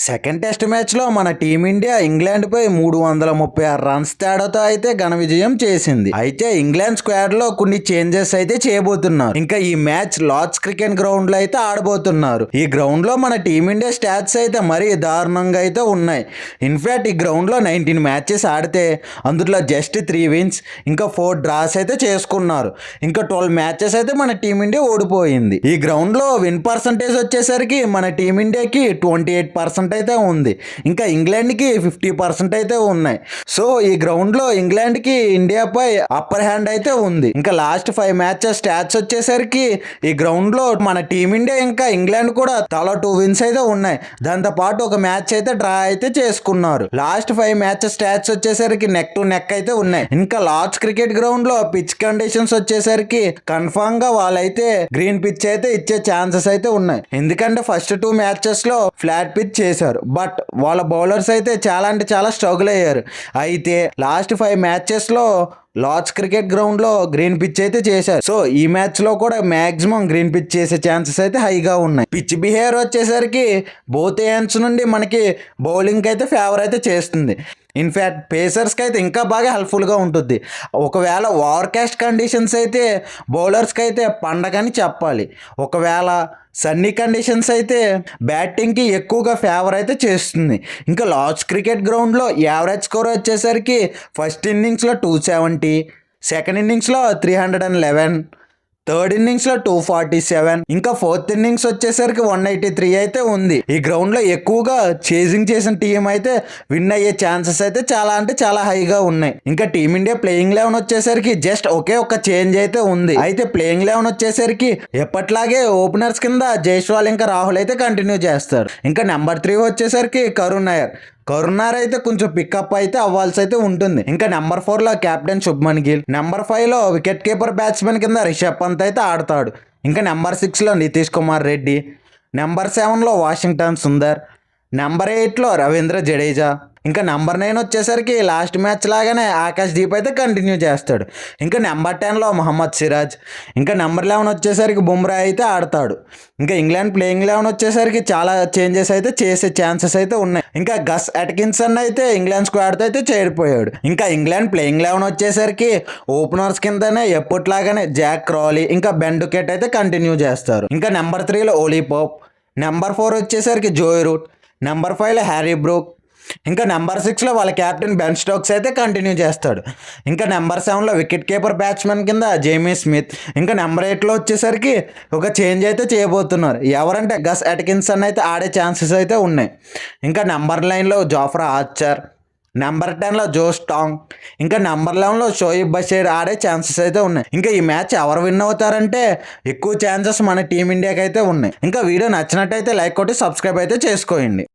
Second test మ్యాచ్లో మన team India ఇంగ్లాండ్పై 336 runs తేడాతో అయితే ఘన విజయం చేసింది. అయితే ఇంగ్లాండ్ స్క్వాడ్లో కొన్ని చేంజెస్ అయితే చేయబోతున్నారు. ఇంకా ఈ మ్యాచ్ లార్డ్స్ క్రికెట్ గ్రౌండ్లో అయితే ఆడబోతున్నారు. ఈ గ్రౌండ్లో మన టీమిండియా స్టాట్స్ అయితే మరీ దారుణంగా అయితే ఉన్నాయి. ఇన్ఫ్యాక్ట్ ఈ గ్రౌండ్లో 19 మ్యాచెస్ ఆడితే అందులో జస్ట్ 3 విన్స్ ఇంకా 4 డ్రాస్ అయితే చేసుకున్నారు. ఇంకా 12 మ్యాచెస్ అయితే మన టీమిండియా ఓడిపోయింది. ఈ గ్రౌండ్లో విన్ పర్సంటేజ్ వచ్చేసరికి మన టీమిండియాకి 28% అయితే ఉంది. ఇంకా ఇంగ్లాండ్కి 50% అయితే ఉన్నాయి. సో ఈ గ్రౌండ్లో ఇంగ్లాండ్కి ఇండియాపై అప్పర్ హ్యాండ్ అయితే ఉంది. ఇంకా లాస్ట్ 5 మ్యాచెస్ స్టాట్స్ వచ్చేసరికి ఈ గ్రౌండ్లో మన టీమిండియా ఇంకా ఇంగ్లాండ్ కూడా తలా 2 విన్స్ అయితే ఉన్నాయి. దాంతో పాటు ఒక మ్యాచ్ అయితే డ్రా అయితే చేసుకున్నారు. లాస్ట్ 5 మ్యాచెస్ స్టాట్స్ వచ్చేసరికి నెక్ టు నెక్ అయితే ఉన్నాయి. ఇంకా లార్డ్స్ క్రికెట్ గ్రౌండ్ లో పిచ్ కండిషన్స్ వచ్చేసరికి కన్ఫామ్ గా వాళ్ళైతే గ్రీన్ పిచ్ అయితే ఇచ్చే ఛాన్సెస్ అయితే ఉన్నాయి. ఎందుకంటే ఫస్ట్ 2 మ్యాచెస్ లో ఫ్లాట్ పిచ్ చేశారు. బట్ వాళ్ళ బౌలర్స్ అయితే చాలా అంటే చాలా స్ట్రగుల్ అయ్యారు. అయితే లాస్ట్ 5 మ్యాచెస్ లో లార్డ్స్ క్రికెట్ గ్రౌండ్ లో గ్రీన్ పిచ్ అయితే చేశారు. సో ఈ మ్యాచ్ లో కూడా మాక్సిమం గ్రీన్ పిచ్ చేసే ఛాన్సెస్ అయితే హైగా ఉన్నాయి. పిచ్ బిహేవియర్ వచ్చేసరికి బోత్ హ్యాండ్స్ నుండి మనకి బౌలింగ్ అయితే ఫేవర్ అయితే చేస్తుంది. ఇన్ఫ్యాక్ట్ పేసర్స్కి అయితే ఇంకా బాగా హెల్ప్ఫుల్గా ఉంటుంది. ఒకవేళ ఓవర్కాస్ట్ కండిషన్స్ అయితే బౌలర్స్కి అయితే పండగని చెప్పాలి. ఒకవేళ సన్నీ కండిషన్స్ అయితే బ్యాటింగ్కి ఎక్కువగా ఫేవర్ అయితే చేస్తుంది. ఇంకా లార్డ్స్ క్రికెట్ గ్రౌండ్లో యావరేజ్ స్కోర్ వచ్చేసరికి ఫస్ట్ ఇన్నింగ్స్లో 270, సెకండ్ ఇన్నింగ్స్లో 311, థర్డ్ ఇన్నింగ్స్లో 247, ఇంకా ఫోర్త్ ఇన్నింగ్స్ వచ్చేసరికి 183 అయితే ఉంది. ఈ గ్రౌండ్లో ఎక్కువగా చేజింగ్ చేసిన టీం అయితే విన్ అయ్యే ఛాన్సెస్ అయితే చాలా అంటే చాలా హైగా ఉన్నాయి. ఇంకా టీమిండియా ప్లేయింగ్ 11 వచ్చేసరికి జస్ట్ ఒకే ఒక చేంజ్ అయితే ఉంది. అయితే ప్లేయింగ్ 11 వచ్చేసరికి ఎప్పట్లాగే ఓపెనర్స్ కింద జైస్వాల్ ఇంకా రాహుల్ అయితే కంటిన్యూ చేస్తారు. ఇంకా నెంబర్ 3 వచ్చేసరికి కరుణ్ నాయర్ అయితే కొంచెం పికప్ అయితే అవ్వాల్సి అయితే ఉంటుంది. ఇంకా నెంబర్ 4లో కెప్టెన్ శుభ్మన్ గిల్, నెంబర్ 5లో వికెట్ కీపర్ బ్యాట్స్మెన్ కింద రిషబ్ పంత్ అయితే ఆడతాడు. ఇంకా నెంబర్ 6లో నితీష్ కుమార్ రెడ్డి, నెంబర్ 7లో వాషింగ్టన్ సుందర్, నెంబర్ 8లో రవీంద్ర జడేజా, ఇంకా నెంబర్ 9 వచ్చేసరికి లాస్ట్ మ్యాచ్ లాగానే ఆకాష్ దీప్ అయితే కంటిన్యూ చేస్తాడు. ఇంకా నెంబర్ 10లో మహమ్మద్ సిరాజ్, ఇంకా నెంబర్ 11 వచ్చేసరికి బుమ్రా అయితే ఆడతాడు. ఇంకా ఇంగ్లాండ్ ప్లేయింగ్ 11 వచ్చేసరికి చాలా చేంజెస్ అయితే చేసే ఛాన్సెస్ అయితే ఉన్నాయి. ఇంకా గస్ అట్కిన్సన్ అయితే ఇంగ్లాండ్ స్క్వాడ్తో అయితే చేరిపోయాడు. ఇంకా ఇంగ్లాండ్ ప్లేయింగ్ 11 వచ్చేసరికి ఓపెనర్స్ కిందనే ఎప్పటిలాగానే జాక్ క్రాలీ ఇంకా బెన్ డుకెట్ అయితే కంటిన్యూ చేస్తారు. ఇంకా నెంబర్ 3లో ఓలీ పోప్, నెంబర్ 4 వచ్చేసరికి Joy route, number 5లో Harry Brook, ఇంకా నెంబర్ 6లో వాళ్ళ కెప్టెన్ బెన్ స్టోక్స్ అయితే కంటిన్యూ చేస్తాడు. ఇంకా నెంబర్ 7లో వికెట్ కీపర్ బ్యాట్స్మెన్ కింద జేమీ స్మిత్, ఇంకా నెంబర్ 8లో వచ్చేసరికి ఒక చేంజ్ అయితే చేయబోతున్నారు. ఎవరంటే గస్ అట్కిన్సన్ అయితే ఆడే ఛాన్సెస్ అయితే ఉన్నాయి. ఇంకా నెంబర్ 9లో జాఫ్రా ఆర్చర్, నెంబర్ 10లో జో స్టాంగ్, ఇంకా నెంబర్ 11లో షోయిబ్ బషీర్ ఆడే ఛాన్సెస్ అయితే ఉన్నాయి. ఇంకా ఈ మ్యాచ్ ఎవరు విన్ అవుతారంటే ఎక్కువ ఛాన్సెస్ మన టీమిండియాకి అయితే ఉన్నాయి. ఇంకా వీడియో నచ్చినట్టయితే లైక్ కొట్టి సబ్స్క్రైబ్ అయితే చేసుకోండి.